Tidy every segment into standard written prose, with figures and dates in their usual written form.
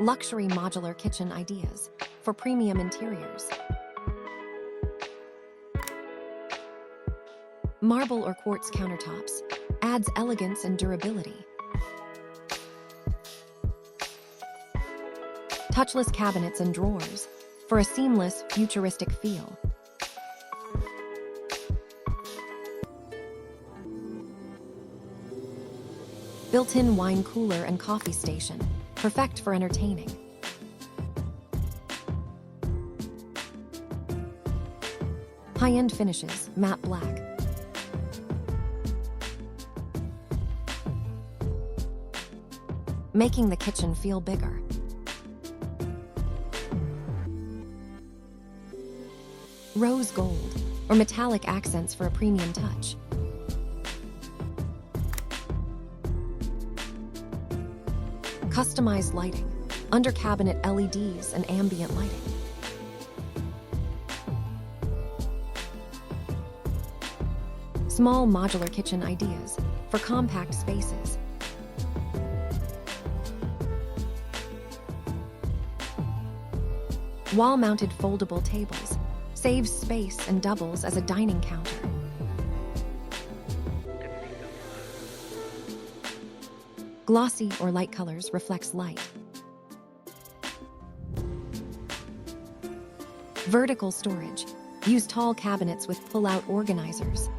Luxury modular kitchen ideas for premium interiors. Marble or quartz countertops adds elegance and durability. Touchless cabinets and drawers for a seamless, futuristic feel. Built-in wine cooler and coffee station, perfect for entertaining. High-end finishes, matte black. Making the kitchen feel bigger. Rose gold or metallic accents for a premium touch. Customized lighting, under cabinet LEDs and ambient lighting. Small modular kitchen ideas for compact spaces. Wall-mounted foldable tables saves space and doubles as a dining counter. Glossy or light colors reflects light. Vertical storage. Use tall cabinets with pull-out organizers.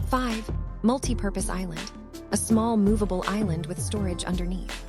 5. Multi-purpose island. A small movable island with storage underneath.